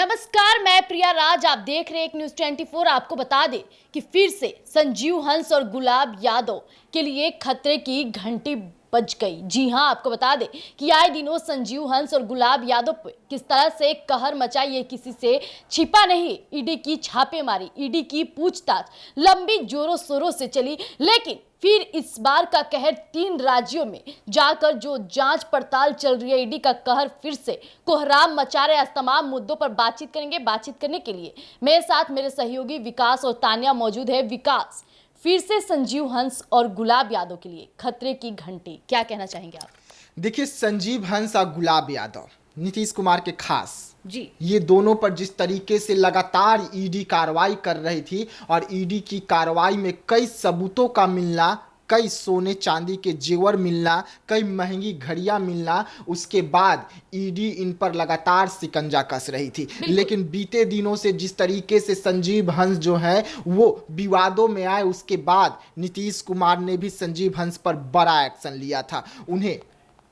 नमस्कार, मैं प्रिया राज। आप देख रहे हैं एक न्यूज़ 24। आपको बता दें कि फिर से संजीव हंस और गुलाब यादव के लिए खतरे की घंटी बज गई। जी हां, आपको बता दें कि आए दिनों संजीव हंस और गुलाब यादव पर किस तरह से कहर मचा ये किसी से छिपा नहीं। ईडी की छापेमारी, ईडी की पूछताछ लंबी जोरों शोरों से चली, लेकिन फिर इस बार का कहर 3 राज्यों में जाकर जो जांच पड़ताल चल रही है, ईडी का कहर फिर से कोहराम मचा रहे। आज तमाम मुद्दों पर बातचीत करेंगे। बातचीत करने के लिए मेरे साथ मेरे सहयोगी विकास और तान्या मौजूद है। विकास, फिर से संजीव हंस और गुलाब यादव के लिए खतरे की घंटी, क्या कहना चाहेंगे आप? देखिए, संजीव हंस और गुलाब यादव नीतीश कुमार के खास जी, ये दोनों पर जिस तरीके से लगातार ईडी कार्रवाई कर रही थी और ईडी की कार्रवाई में कई सबूतों का मिलना, कई सोने चांदी के जेवर मिलना, कई महंगी घड़ियां मिलना, उसके बाद ईडी इन पर लगातार शिकंजा कस रही थी। लेकिन बीते दिनों से जिस तरीके से संजीव हंस जो है वो विवादों में आए, उसके बाद नीतीश कुमार ने भी संजीव हंस पर बड़ा एक्शन लिया था। उन्हें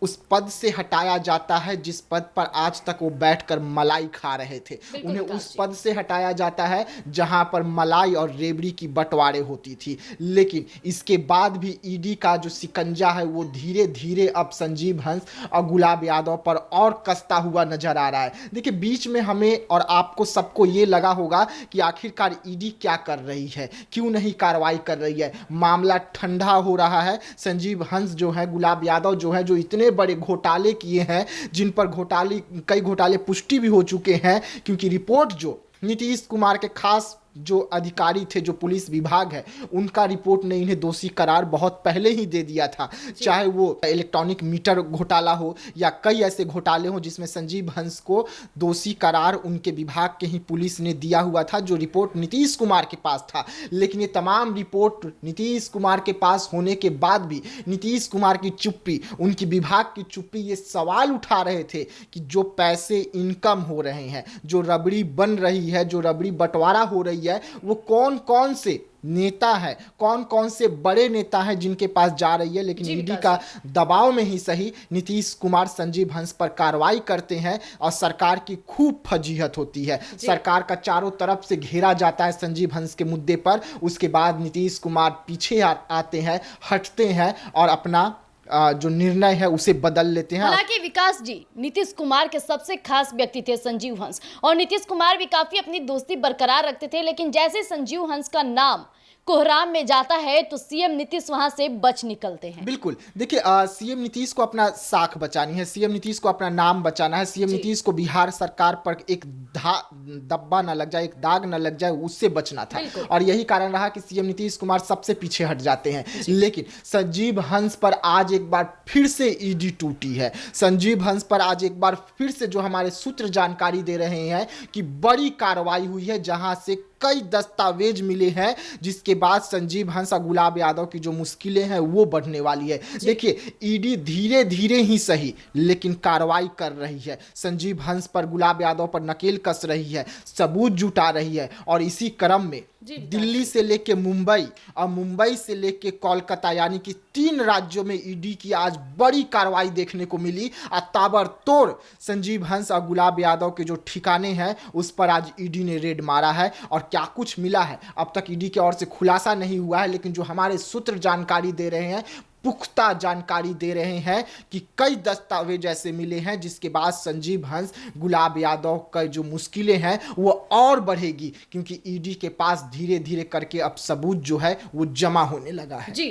उस पद से हटाया जाता है जिस पद पर आज तक वो बैठकर मलाई खा रहे थे। उन्हें उस पद से हटाया जाता है जहां पर मलाई और रेवड़ी की बंटवारे होती थी। लेकिन इसके बाद भी ईडी का जो शिकंजा है वो धीरे धीरे अब संजीव हंस और गुलाब यादव पर और कसता हुआ नजर आ रहा है। देखिए, बीच में हमें और आपको सबको ये लगा होगा कि आखिरकार ईडी क्या कर रही है, क्यों नहीं कार्रवाई कर रही है। मामला ठंडा हो रहा है। संजीव हंस जो है, गुलाब यादव जो है, जो इतने बड़े घोटाले किए हैं, जिन पर कई घोटाले पुष्टि भी हो चुके हैं, क्योंकि रिपोर्ट जो नीतीश कुमार के खास जो अधिकारी थे, जो पुलिस विभाग है, उनका रिपोर्ट ने इन्हें दोषी करार बहुत पहले ही दे दिया था। चाहे वो इलेक्ट्रॉनिक मीटर घोटाला हो या कई ऐसे घोटाले हो जिसमें संजीव हंस को दोषी करार उनके विभाग के ही पुलिस ने दिया हुआ था, जो रिपोर्ट नीतीश कुमार के पास था। लेकिन ये तमाम रिपोर्ट नीतीश कुमार के पास होने के बाद भी नीतीश कुमार की चुप्पी, उनकी विभाग की चुप्पी, ये सवाल उठा रहे थे कि जो पैसे इनकम हो रहे हैं, जो रबड़ी बन रही है, जो रबड़ी बंटवारा हो रही है, वो कौन कौन से नेता है, कौन कौन से बड़े नेता हैं जिनके पास जा रही है। लेकिन ईडी का दबाव में ही सही नीतीश कुमार संजीव हंस पर कार्रवाई करते हैं और सरकार की खूब फजीहत होती है। सरकार का चारों तरफ से घेरा जाता है संजीव हंस के मुद्दे पर। उसके बाद नीतीश कुमार पीछे आते हैं, हटते हैं और अपना जो निर्णय है उसे बदल लेते हैं। हालांकि विकास जी, नीतीश कुमार के सबसे खास व्यक्ति थे संजीव हंस, और नीतीश कुमार भी काफी अपनी दोस्ती बरकरार रखते थे। लेकिन जैसे संजीव हंस का नाम कोहराम में जाता है तो सीएम नीतीश वहां से बच निकलते हैं। बिल्कुल, देखिए, सीएम नीतीश को अपना साख बचानी है, सीएम नीतीश को अपना नाम बचाना है, सीएम नीतीश को बिहार सरकार पर एक दब्बा ना लग जाए, एक दाग ना लग जाए, उससे बचना था। और यही कारण रहा कि सीएम नीतीश कुमार सबसे पीछे हट जाते हैं। लेकिन संजीव हंस पर आज एक बार फिर से ईडी टूटी है। संजीव हंस पर आज एक बार फिर से जो हमारे सूत्र जानकारी दे रहे हैं कि बड़ी कार्रवाई हुई है, जहां से कई दस्तावेज मिले हैं, जिसके बाद संजीव हंस और गुलाब यादव की जो मुश्किलें हैं वो बढ़ने वाली है। देखिए, ईडी धीरे धीरे ही सही लेकिन कार्रवाई कर रही है। संजीव हंस पर, गुलाब यादव पर नकेल कस रही है, सबूत जुटा रही है। और इसी क्रम में दिल्ली से लेके मुंबई और मुंबई से लेके कोलकाता, यानी कि 3 राज्यों में ईडी की आज बड़ी कार्रवाई देखने को मिली। और ताबड़तोड़ संजीव हंस और गुलाब यादव के जो ठिकाने हैं उस पर आज ईडी ने रेड मारा है। और क्या कुछ मिला है अब तक ईडी की ओर से खुलासा नहीं हुआ है, लेकिन जो हमारे सूत्र जानकारी दे रहे हैं, पुख्ता जानकारी दे रहे हैं कि कई दस्तावेज ऐसे मिले हैं जिसके बाद संजीव हंस, गुलाब यादव का जो मुश्किलें हैं वो और बढ़ेगी, क्योंकि ईडी के पास धीरे धीरे करके अब सबूत जो है वो जमा होने लगा है। जी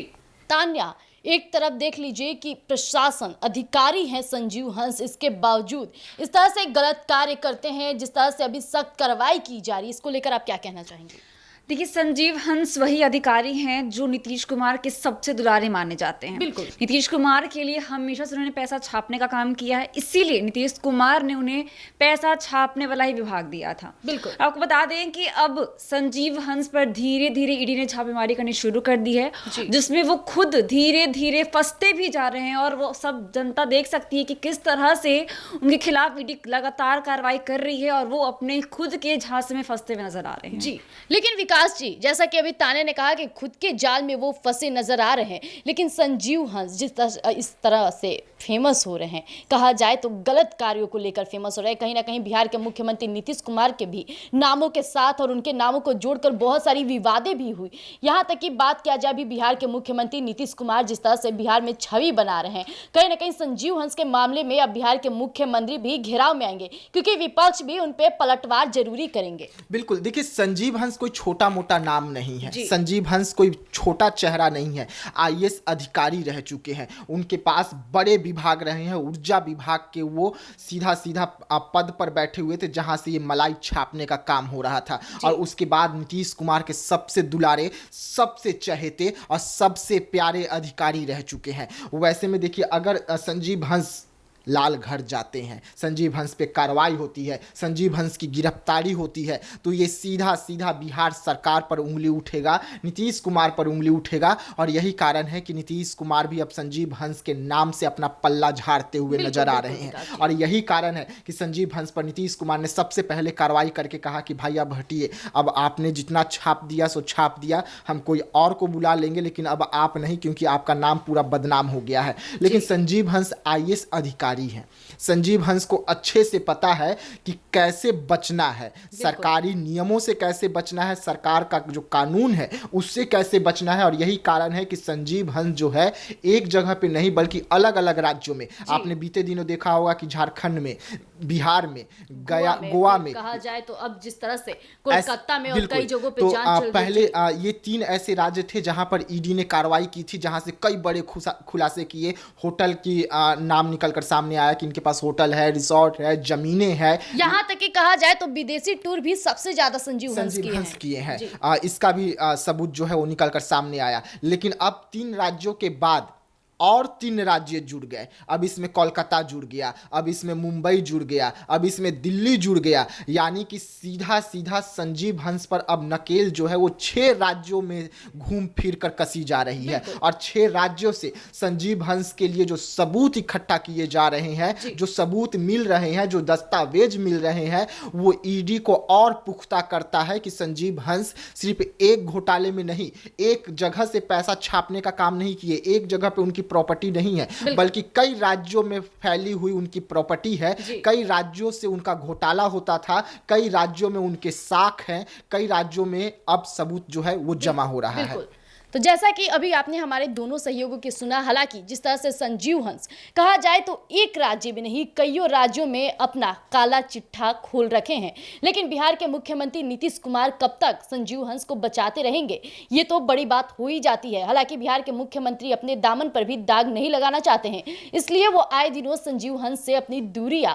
तान्या, एक तरफ देख लीजिए कि प्रशासन, अधिकारी हैं संजीव हंस, इसके बावजूद इस तरह से गलत कार्य करते हैं, जिस तरह से अभी सख्त कार्रवाई की जा रही है, इसको लेकर आप क्या कहना चाहेंगे? देखिए, संजीव हंस वही अधिकारी हैं जो नीतीश कुमार के सबसे दुलारे माने जाते हैं। बिल्कुल, नीतीश कुमार के लिए हमेशा से उन्होंने पैसा छापने का काम किया है, इसीलिए नीतीश कुमार ने उन्हें पैसा छापने वाला ही विभाग दिया था। बिल्कुल, आपको बता दें कि अब संजीव हंस पर धीरे धीरे ईडी ने छापेमारी करनी शुरू कर दी है, जिसमें वो खुद धीरे धीरे फंसते भी जा रहे हैं। और वो सब जनता देख सकती है कि किस तरह से उनके खिलाफ ईडी लगातार कार्रवाई कर रही है और वो अपने खुद के झांसे में फंसते हुए नजर आ रहे हैं। जी, लेकिन विकास जी, जैसा कि अभी ताने ने कहा कि खुद के जाल में वो फंसे नजर आ रहे हैं, लेकिन संजीव हंस इस तरह से फेमस हो रहे हैं, कहा जाए तो गलत कार्यों को लेकर फेमस हो रहे हैं। कहीं ना कहीं बिहार के मुख्यमंत्री नीतीश कुमार के भी नामों के साथ और उनके नामों को जोड़कर बहुत सारी विवादें भी हुई। यहाँ तक कि बात किया जाए भी बिहार के मुख्यमंत्री नीतीश कुमार जिस तरह से बिहार में छवि बना रहे हैं, कहीं ना कहीं संजीव हंस के मामले में अब बिहार के मुख्यमंत्री भी घेराव में आएंगे, क्योंकि विपक्ष भी उन पर पलटवार जरूरी करेंगे। बिल्कुल, देखिए संजीव हंस कोई छोटा मोटा नाम नहीं है, संजीव हंस कोई छोटा चेहरा नहीं है। आईएएस अधिकारी रह चुके हैं, उनके पास बड़े विभाग रहे हैं, ऊर्जा विभाग के वो सीधा पद पर बैठे हुए थे जहां से ये मलाई छापने का काम हो रहा था। और उसके बाद नीतीश कुमार के सबसे दुलारे, सबसे चहेते और सबसे प्यारे अधिकारी रह चुके हैं। वैसे में देखिए, अगर संजीव हंस लाल घर जाते हैं, संजीव हंस पे कार्रवाई होती है, संजीव हंस की गिरफ्तारी होती है, तो ये सीधा बिहार सरकार पर उंगली उठेगा, नीतीश कुमार पर उंगली उठेगा। और यही कारण है कि नीतीश कुमार भी अब संजीव हंस के नाम से अपना पल्ला झाड़ते हुए नजर आ रहे हैं। और यही कारण है कि संजीव हंस पर नीतीश कुमार ने सबसे पहले कार्रवाई करके कहा कि भाई अब हटिए, अब आपने जितना छाप दिया सो छाप दिया, हम कोई और को बुला लेंगे, लेकिन अब आप नहीं, क्योंकि आपका नाम पूरा बदनाम हो गया है। लेकिन संजीव हंस आईएएस अधिकारी है, संजीव हंस को अच्छे से पता है कि कैसे बचना है, सरकारी नियमों से कैसे बचना है, सरकार का जो कानून है उससे कैसे बचना है। और यही कारण है कि संजीव हंस जो है एक जगह पे नहीं बल्कि अलग अलग राज्यों में, आपने बीते दिनों देखा होगा कि झारखंड में, बिहार में, गोवा में, कहा जाए तो अब जिस तरह से कोलकाता में और कई जगहों पे तो जांच चल पहले ये 3 ऐसे राज्य थे जहां पर ईडी ने कार्रवाई की थी, जहां से कई बड़े खुलासे किए। होटल की नाम निकलकर सामने आया कि इनके पास होटल है, रिसोर्ट है, जमीनें हैं। यहाँ तक कि कहा जाए तो विदेशी टूर भी सबसे ज्यादा संजीव हंस किए हैं। इसका भी सबूत जो है वो निकलकर सामने आया। लेकिन अब 3 राज्यों के बाद और 3 राज्य जुड़ गए। अब इसमें कोलकाता जुड़ गया, अब इसमें मुंबई जुड़ गया, अब इसमें दिल्ली जुड़ गया। यानी कि सीधा संजीव हंस पर अब नकेल जो है वो 6 राज्यों में घूम फिर कर कसी जा रही है। और 6 राज्यों से संजीव हंस के लिए जो सबूत इकट्ठा किए जा रहे हैं, जो सबूत मिल रहे हैं, जो दस्तावेज मिल रहे हैं, वो ईडी को और पुख्ता करता है कि संजीव हंस सिर्फ एक घोटाले में नहीं, एक जगह से पैसा छापने का काम नहीं किए, एक जगह पे उनकी प्रॉपर्टी नहीं है, बल्कि कई राज्यों में फैली हुई उनकी प्रॉपर्टी है। कई राज्यों से उनका घोटाला होता था, कई राज्यों में उनके साख हैं, कई राज्यों में अब सबूत जो है वो जमा हो रहा है। तो जैसा कि अभी आपने हमारे दोनों सहयोगों की सुना, हालांकि जिस तरह से संजीव हंस कहा जाए तो एक राज्य में नहीं कईयों राज्यों में अपना काला चिट्ठा खोल रखे हैं, लेकिन बिहार के मुख्यमंत्री नीतीश कुमार कब तक संजीव हंस को बचाते रहेंगे, ये तो बड़ी बात हो ही जाती है। हालांकि बिहार के मुख्यमंत्री अपने दामन पर भी दाग नहीं लगाना चाहते हैं, इसलिए वो आए दिनों संजीव हंस से अपनी दूरियां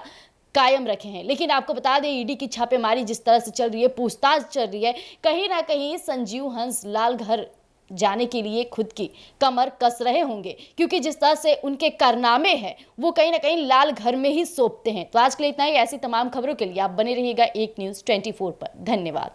कायम रखे हैं। लेकिन आपको बता दें, ईडी की छापेमारी जिस तरह से चल रही है, पूछताछ चल रही है, कहीं ना कहीं संजीव हंस लाल घर जाने के लिए खुद की कमर कस रहे होंगे, क्योंकि जिस तरह से उनके कारनामे हैं वो कहीं ना कहीं लाल घर में ही सौंपते हैं। तो आज के लिए इतना ही। ऐसी तमाम खबरों के लिए आप बने रहिएगा एक न्यूज़ 24 पर। धन्यवाद।